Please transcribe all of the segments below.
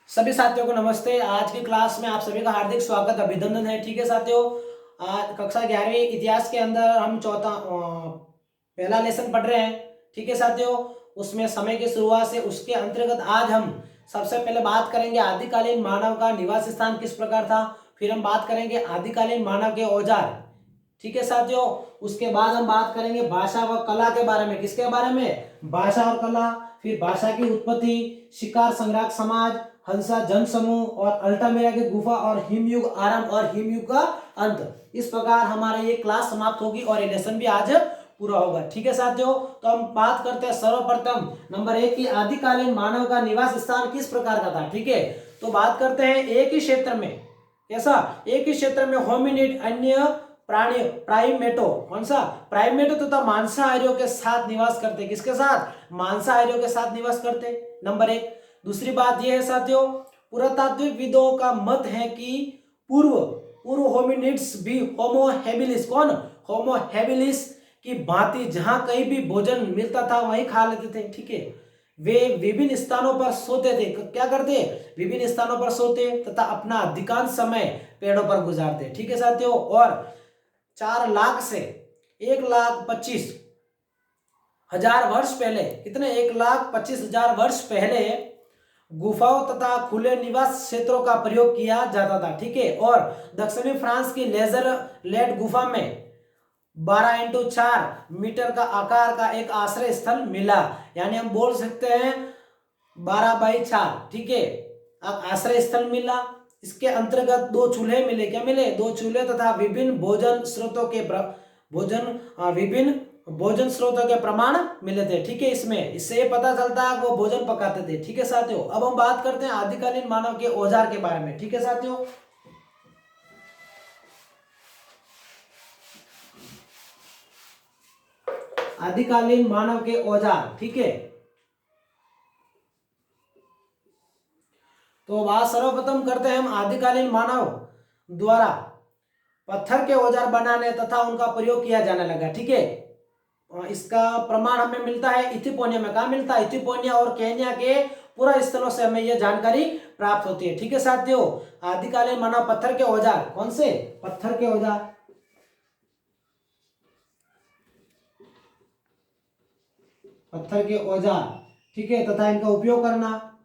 सभी साथियों को नमस्ते। आज की क्लास में आप सभी का हार्दिक स्वागत अभिनंदन है। ठीक है साथियों, आज कक्षा 11वीं इतिहास के अंदर हम चौथा पहला लेसन पढ़ रहे हैं। ठीक है साथियों, उसमें समय की शुरुआत से उसके अंतर्गत आज हम सबसे पहले बात करेंगे आदिकालीन मानव का निवास स्थान किस प्रकार था। फिर हम बात करेंगे आदिकालीन मानव के औजार। ठीक है साथियों, उसके बाद हम बात करेंगे भाषा व कला के बारे में। किसके बारे में? भाषा और कला। फिर भाषा की उत्पत्ति, शिकार संग्राहक समाज, हंसा जन समूह और अल्टामिरा की गुफा और हिमयुग आरंभ और हिमयुग का अंत। इस प्रकार हमारा ये क्लास समाप्त होगी और ये लेसन भी आज पूरा होगा। ठीक है साथियों, तो हम बात करते हैं सर्वप्रथम नंबर 1 की आदिकालीन मानव का निवास स्थान किस प्रकार का था। ठीक है, तो बात करते हैं एक ही क्षेत्र में, कैसा? एक ही क्षेत्र में होमिनिड अन्य प्राणी प्राइमेटो, कौन सा? प्राइमेटो तथा मांसाहारियों के साथ निवास करते। किसके साथ? मांसाहारियों के साथ निवास करते, नंबर 1। दूसरी बात यह है साथियों, पुरातात्विक विदों का मत है कि पूर्व पूर्व होमिनिड्स भी होमो हैबिलिस, कौन? होमो हैबिलिस की भांति जहां कहीं भी भोजन मिलता था वहीं खा लेते थे। ठीक है, वे विभिन्न स्थानों पर सोते थे। क्या करते? विभिन्न स्थानों पर सोते तथा अपना अधिकांश समय पेड़ों पर गुजारते। ठीक है साथियों, और 4 लाख से 1,25,000 वर्ष पहले, कितने? 1,25,000 वर्ष पहले गुफाओं तथा खुले निवास क्षेत्रों का प्रयोग किया जाता था। ठीक है, और दक्षिणी फ्रांस की लेजर लेट गुफा में 12x4 मीटर का आकार का एक आश्रय स्थल मिला। यानी हम बोल सकते हैं 12x4। ठीक है, अब आश्रय स्थल मिला। इसके अंतर्गत 2 चूल्हे मिले। क्या मिले? 2 चूल्हे तथा विभिन्न भोजन स्रोतों के प्रमाण मिले थे। ठीक है, इसमें इससे पता चलता है वो भोजन पकाते थे। ठीक है साथियों, अब हम बात करते हैं आदिकालीन मानव के औजार के बारे में। ठीक है साथियों, आदिकालीन मानव के औजार। ठीक है, तो बात सर्वप्रथम करते हैं हम आदिकालीन मानव द्वारा पत्थर के औजार बनाने तथा उनका प्रयोग किया जाने लगा। ठीक है, इसका प्रमाण हमें मिलता है इथियोपिया में। कहा मिलता है? इथियोपिया और केन्या के पूरा स्थलों से हमें यह जानकारी प्राप्त होती है। ठीक है साथियों, आदिकालीन मानव पत्थर के औजार, कौन से? पत्थर के औजार, पत्थर के औजार। ठीक है, तथा इनका उपयोग करना,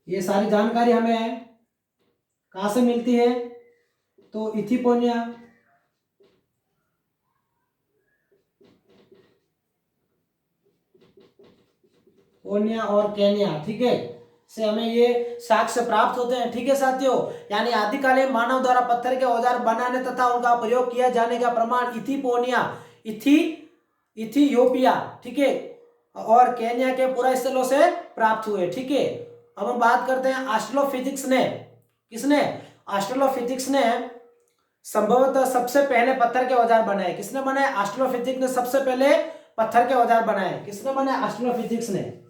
ये सारी जानकारी हमें कहां से मिलती है? तो इथियोपिया और केन्या, ठीक है, से हमें ये साक्ष्य प्राप्त होते हैं। ठीक है साथियों, यानी आदिकालीन मानव द्वारा पत्थर के औजार बनाने तथा उनका प्रयोग किया जाने का प्रमाण इथियोपिया, ठीक है, और केन्या के पूरा स्थलों से प्राप्त हुए। ठीक है, अब हम बात करते हैं ऑस्ट्रेलोपिथेकस ने, किसने? ऑस्ट्रेलोपिथेकस ने संभवतः सबसे पहले पत्थर के औजार बनाए। किसने बनाए? ऑस्ट्रेलोपिथेकस ने सबसे पहले पत्थर के औजार बनाए। किसने बनाए? ऑस्ट्रेलोपिथेकस ने।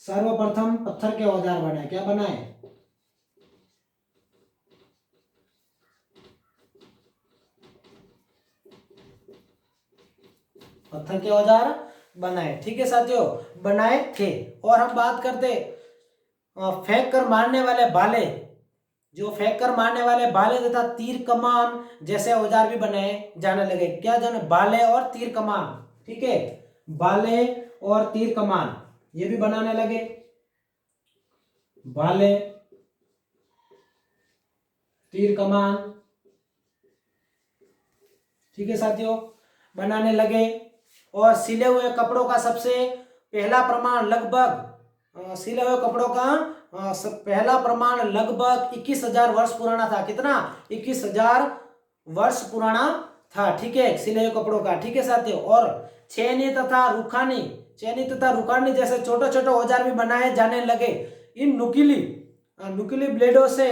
सर्वप्रथम पत्थर के औजार बनाए। क्या बनाए? पत्थर के औजार बनाए। ठीक है साथियों, बनाए थे। और हम बात करते फेंक कर मारने वाले भाले, जो फेंक कर मारने वाले भाले तथा तीर कमान जैसे औजार भी बनाए जाने लगे। क्या जाने? भाले और तीर कमान। ठीक है, भाले और तीर कमान ये भी बनाने लगे। भाले, तीर कमान, ठीक है साथियों, बनाने लगे। और सिले हुए कपड़ों का सबसे पहला प्रमाण लगभग सिले हुए कपड़ों का पहला प्रमाण लगभग 21,000 वर्ष पुराना था। कितना? 21,000 वर्ष पुराना था। ठीक है, सिले हुए कपड़ों का। ठीक है साथियों, और चैनी तथा रुखानी जैसे छोटे छोटे औजार भी बनाए जाने लगे। इन नुकीली ब्लेडों से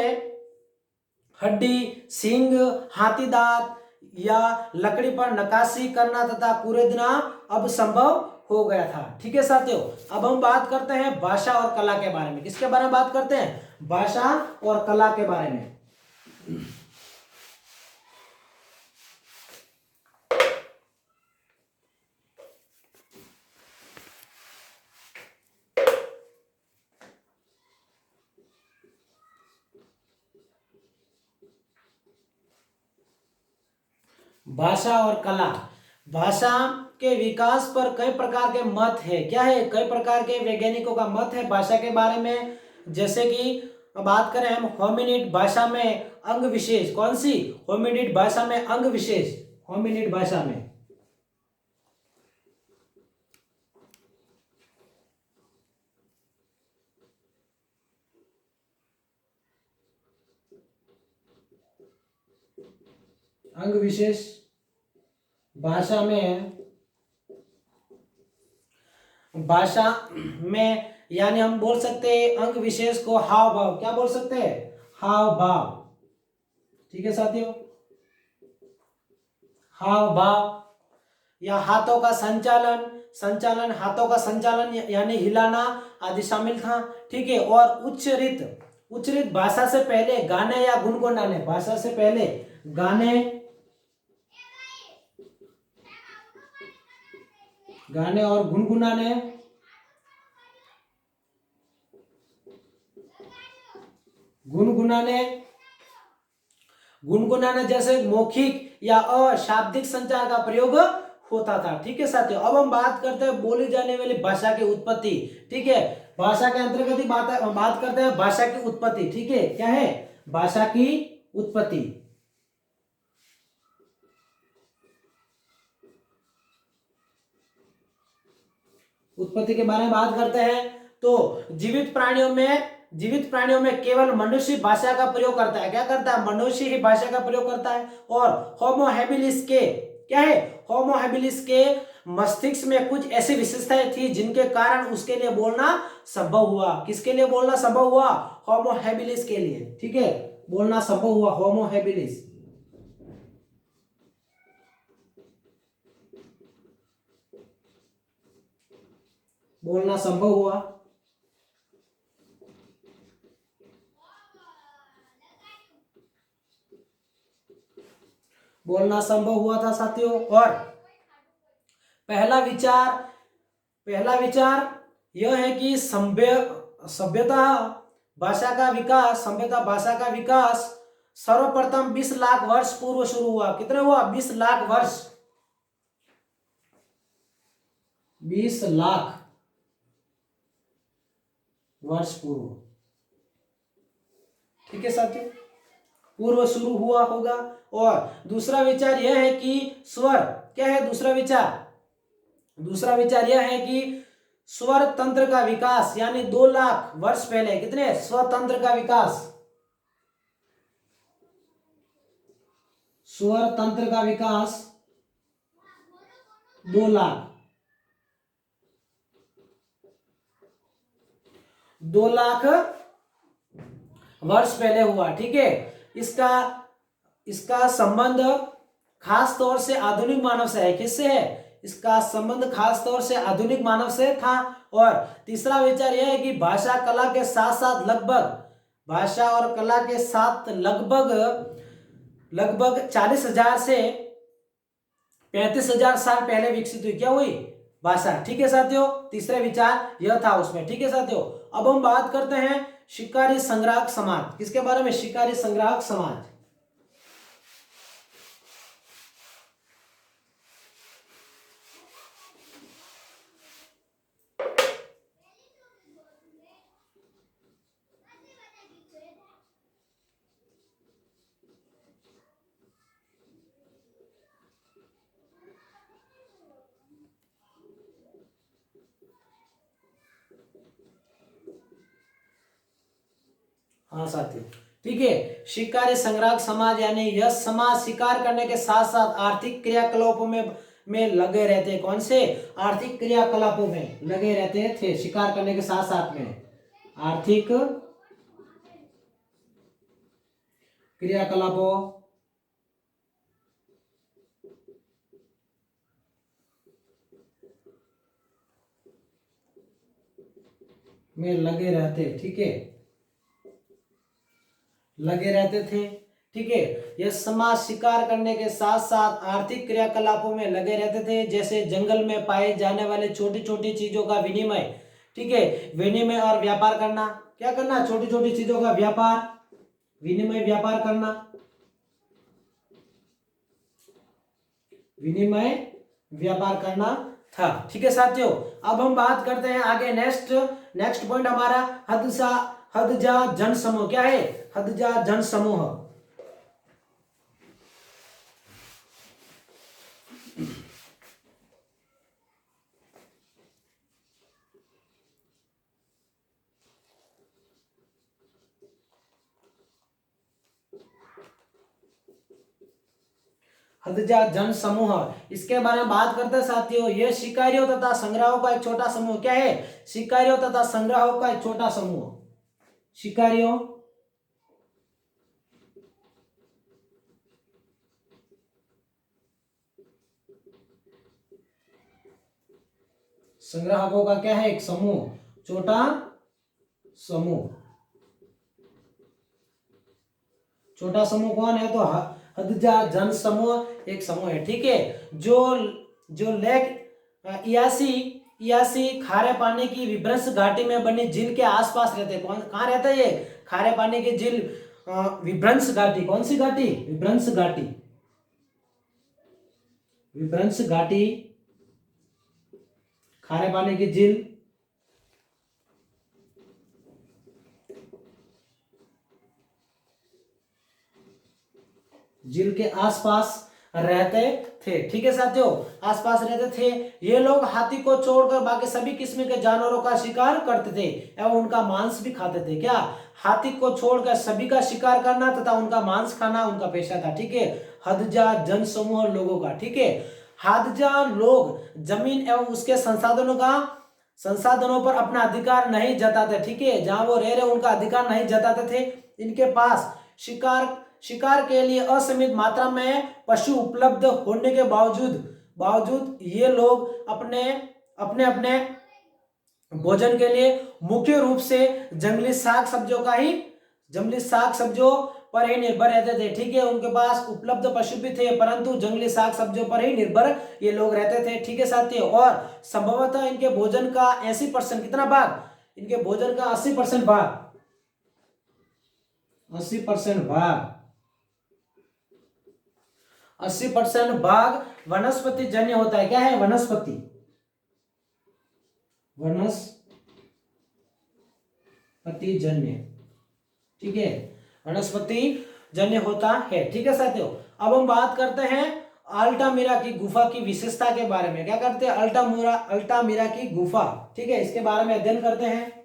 हड्डी, सींग, हाथी दांत या लकड़ी पर नक्काशी करना तथा कुरेदना अब संभव हो गया था। ठीक है साथियों, अब हम बात करते हैं भाषा और कला के बारे में। किसके बारे में बात करते हैं? भाषा और कला के बारे में। भाषा और कला। भाषा के विकास पर कई प्रकार के मत है। क्या है? कई प्रकार के वैज्ञानिकों का मत है भाषा के बारे में। जैसे कि बात करें हम होमिनिड भाषा में अंग विशेष। कौन सी? होमिनिड भाषा में अंग विशेष। होमिनिड भाषा में अंग विशेष भाषा में यानी हम बोल सकते हैं अंग विशेष को हाव भाव। क्या बोल सकते हैं? हाव भाव। ठीक है साथियों, हाव भाव या हाथों का संचालन हाथों का संचालन यानी हिलाना आदि शामिल था। ठीक है, और उच्चरित भाषा से पहले गाने या गुनगुनाने। भाषा से पहले गाने और गुनगुनाने गुनगुनाने जैसे मौखिक या अशाब्दिक संचार का प्रयोग होता था। ठीक है साथियों, अब हम बात करते हैं बोली जाने वाली भाषा की उत्पत्ति। ठीक है, भाषा के अंतर्गत ही बात करते हैं भाषा की उत्पत्ति। ठीक है, क्या है? भाषा की उत्पत्ति। उत्पत्ति के बारे में बात करते हैं तो जीवित प्राणियों में केवल मनुष्य भाषा का प्रयोग करता है। क्या करता है? मनुष्य ही भाषा का प्रयोग करता है। और होमो हैबिलिस के क्या है? होमो हैबिलिस के मस्तिष्क में कुछ ऐसी विशेषताएं थी जिनके कारण उसके लिए बोलना संभव हुआ। किसके लिए बोलना संभव हुआ? होमो हैबिलिस के लिए। ठीक है, बोलना संभव हुआ होमो हैबिलिस। बोलना संभव हुआ। बोलना संभव हुआ था साथियों। और पहला विचार यह है कि सभ्यता भाषा का विकास सर्वप्रथम 20 लाख वर्ष पूर्व शुरू हुआ। कितने हुआ? 20 लाख वर्ष। 20 लाख वर्ष पूर्व। ठीक है साथियों, पूर्व शुरू हुआ होगा। और दूसरा विचार यह है कि स्वर क्या है? दूसरा विचार यह है कि स्वर तंत्र का विकास यानी 2 लाख वर्ष पहले। कितने? स्वतंत्र का विकास। स्वर तंत्र का विकास 2 लाख 2 लाख वर्ष पहले हुआ। ठीक है, इसका संबंध खास तौर से आधुनिक मानव से है। किससे है? इसका संबंध खास तौर से आधुनिक मानव से था। और तीसरा विचार यह है कि भाषा और कला के साथ लगभग 40,000 से 35,000 साल पहले विकसित हुई। क्या हुई? भाषा। ठीक है साथियों, तीसरा विचार यह था उसमें। ठीक है साथियों, अब हम बात करते हैं शिकारी संग्राहक समाज। किसके बारे में? शिकारी संग्राहक समाज। हाँ साथियों, ठीक है, शिकारी संग्राहक समाज यानी यह समाज शिकार करने के साथ साथ आर्थिक क्रियाकलापों में लगे रहते। कौन से? आर्थिक क्रियाकलापों में लगे रहते थे। शिकार करने के साथ साथ में आर्थिक क्रियाकलापों में लगे रहते, ठीक है, लगे रहते थे, ठीक है। यह समाज शिकार करने के साथ साथ आर्थिक क्रियाकलापों में लगे रहते थे, जैसे जंगल में पाए जाने वाले छोटी छोटी चीजों का विनिमय, ठीक है, विनिमय और व्यापार करना। क्या करना? छोटी छोटी चीजों का व्यापार, विनिमय, व्यापार करना, विनिमय व्यापार करना था, ठीक है साथियों। अब हम बात करते हैं आगे, नेक्स्ट पॉइंट हमारा हदजा जन समूह। क्या है? हदजा जन समूह। हदजा जन समूह, इसके बारे में बात करते हैं साथियों। यह शिकारियों तथा संग्राहकों का एक छोटा समूह। क्या है? शिकारियों तथा संग्राहकों का एक छोटा समूह। शिकारियों संग्राहकों का क्या है? एक समूह, छोटा समूह। छोटा समूह कौन है? तो हदजा जन समूह एक समूह है, ठीक है, जो जो लेक इयासी इयासी खारे पानी की विभ्रंश घाटी में बनी झील के आसपास रहते हैं। कौन कहाँ रहता है ये? खारे पानी की झील विभ्रंश घाटी। कौन सी घाटी? विभ्रंश घाटी, विभ्रंश घाटी, खारे पानी की झील, झील के आसपास रहते थे, ठीक है साथियों, आसपास रहते थे। ये लोग हाथी को छोड़कर बाकी सभी किस्म के जानवरों का शिकार करते थे एवं उनका मांस भी खाते थे। क्या? हाथी को छोड़कर सभी का शिकार करना तथा उनका मांस खाना उनका पेशा था, ठीक है। हदजा जन समूह लोगों का, ठीक है। हदजा लोग जमीन एवं उसके संसाधनों पर अपना अधिकार नहीं जताते, ठीक है, जहां वो रह रहे उनका अधिकार नहीं जताते थे। इनके पास शिकार के लिए असीमित मात्रा में पशु उपलब्ध होने के बावजूद ये लोग अपने अपने अपने भोजन के लिए मुख्य रूप से जंगली साग सब्जियों पर ही निर्भर रहते थे, ठीक है। उनके पास उपलब्ध पशु भी थे परंतु जंगली साग सब्जियों पर ही निर्भर ये लोग रहते थे, ठीक है साथियों। और संभवतः इनके भोजन का 80%, कितना भाग? इनके भोजन का 80% भाग, 80% भाग, 80% भाग वनस्पति जन्य होता है। क्या है? वनस्पति जन्य, ठीक है, वनस्पति जन्य होता है, ठीक है साथियों। अब हम बात करते हैं अल्टामिरा की गुफा की विशेषता के बारे में। क्या करते हैं? अल्टामिरा की गुफा, ठीक है, इसके बारे में अध्ययन करते हैं।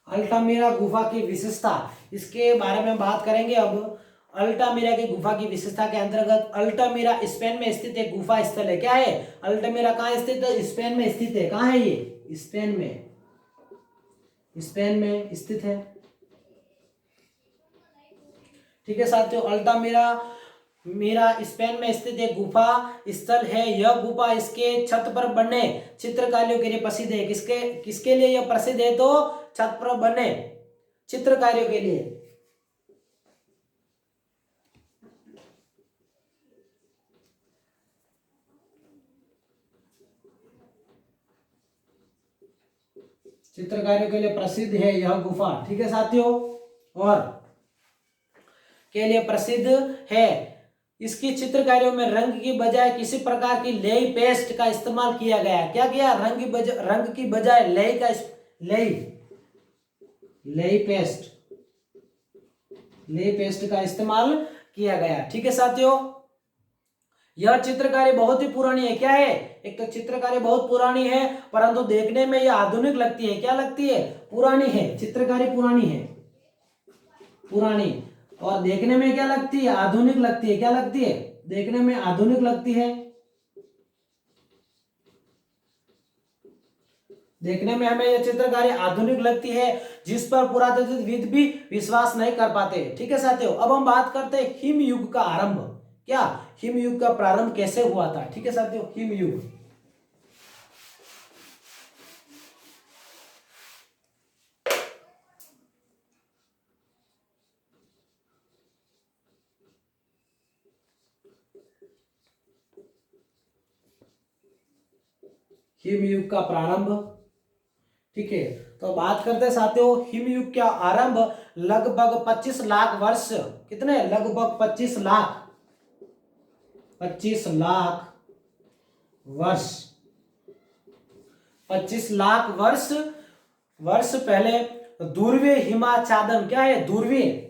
अल्टामिरा गुफा की विशेषता, इसके बारे में बात करेंगे अब। अल्टामिरा की गुफा की विशेषता के अंतर्गत, अल्टामिरा स्पेन में स्थित एक गुफा स्थल है। क्या है? अल्टामिरा कहाँ स्थित है? स्पेन में स्थित है। कहाँ है ये? स्पेन में स्थित है, ठीक है साथियों। अल्टामिरा स्पेन में स्थित एक गुफा स्थल है। यह गुफा इसके छत पर बने चित्रकारियों के लिए प्रसिद्ध है। किसके लिए यह प्रसिद्ध है? तो छत पर बने चित्रकारियों के लिए। चित्रकारियों के लिए प्रसिद्ध है यह गुफा, ठीक है साथियों। और के लिए प्रसिद्ध है। इसकी चित्रकारियों में रंग की बजाय किसी प्रकार की लेई पेस्ट का इस्तेमाल किया गया। क्या किया? रंग की बजाय लेई पेस्ट का इस्तेमाल किया गया, ठीक है साथियों। यह चित्रकारी बहुत ही पुरानी है। क्या है? एक तो चित्रकारी बहुत पुरानी है, परंतु देखने में यह आधुनिक लगती है। क्या लगती है? पुरानी है। चित्रकारी पुरानी है, पुरानी, और देखने में क्या लगती है? आधुनिक लगती है। क्या लगती है? देखने में आधुनिक लगती है। देखने में हमें यह चित्रकारी आधुनिक लगती है, जिस पर पुरातत्वविद भी विश्वास नहीं कर पाते। ठीक है साथियों, अब हम बात करते हैं हिम युग का आरंभ। क्या? हिम युग का प्रारंभ कैसे हुआ था? ठीक है साथियों, हिम युग। हिम युग का प्रारंभ। ठीक है, तो बात करते हैं साथियों हिम युग का आरंभ लगभग 25 लाख वर्ष। कितने? लगभग 25 लाख, 25 लाख वर्ष, 25 लाख वर्ष वर्ष पहले ध्रुवीय हिमाच्छादन। क्या है? ध्रुवीय,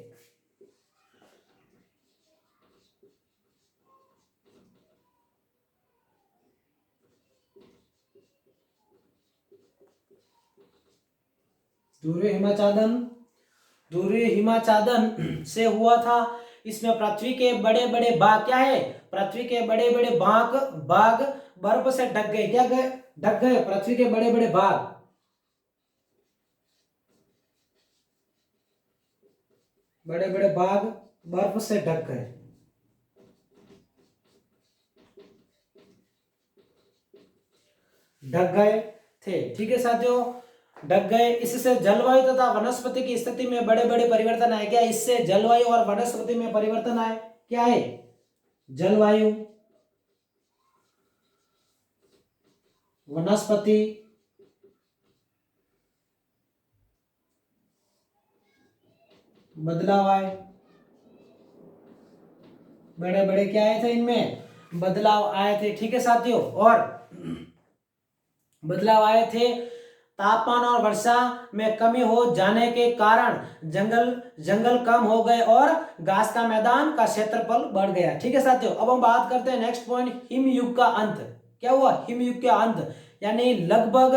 ध्रुवीय हिमाच्छादन, ध्रुवीय हिमाच्छादन से हुआ था। इसमें पृथ्वी के बड़े बड़े भाग, क्या है? पृथ्वी के बड़े बड़े भाग भाग बर्फ से ढक गए। क्या गए? ढक गए। पृथ्वी के बड़े बड़े भाग, बड़े बड़े भाग बर्फ से ढक गए। ढक गए थे। ठीक है साथियों, ढक गए। इससे जलवायु तथा वनस्पति की स्थिति में बड़े बड़े परिवर्तन आए। क्या? इससे जलवायु और वनस्पति में परिवर्तन आए। क्या है? जलवायु, वनस्पति, बदलाव आए। बड़े बड़े क्या आए थे? इनमें बदलाव आए थे। ठीक है साथियों, और बदलाव आए थे। तापमान और वर्षा में कमी हो जाने के कारण जंगल जंगल कम हो गए और घास का मैदान का क्षेत्रफल बढ़ गया। ठीक है साथियों, अब हम बात करते हैं नेक्स्ट पॉइंट, हिम युग का अंत। क्या हुआ? हिम युग का अंत, यानी लगभग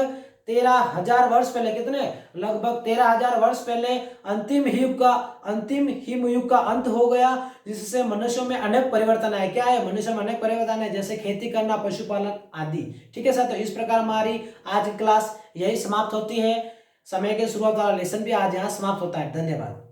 13,000 वर्ष पहले। कितने? लगभग 13,000 वर्ष पहले अंतिम हिम युग का अंत हो गया, जिससे मनुष्यों में अनेक परिवर्तन आए। क्या है? मनुष्य में अनेक परिवर्तन है, जैसे खेती करना, पशुपालन आदि। ठीक है साथियों, इस प्रकार हमारी आज की क्लास यही समाप्त होती है। समय के शुरुआत वाला लेसन भी आज यहाँ समाप्त होता है। धन्यवाद।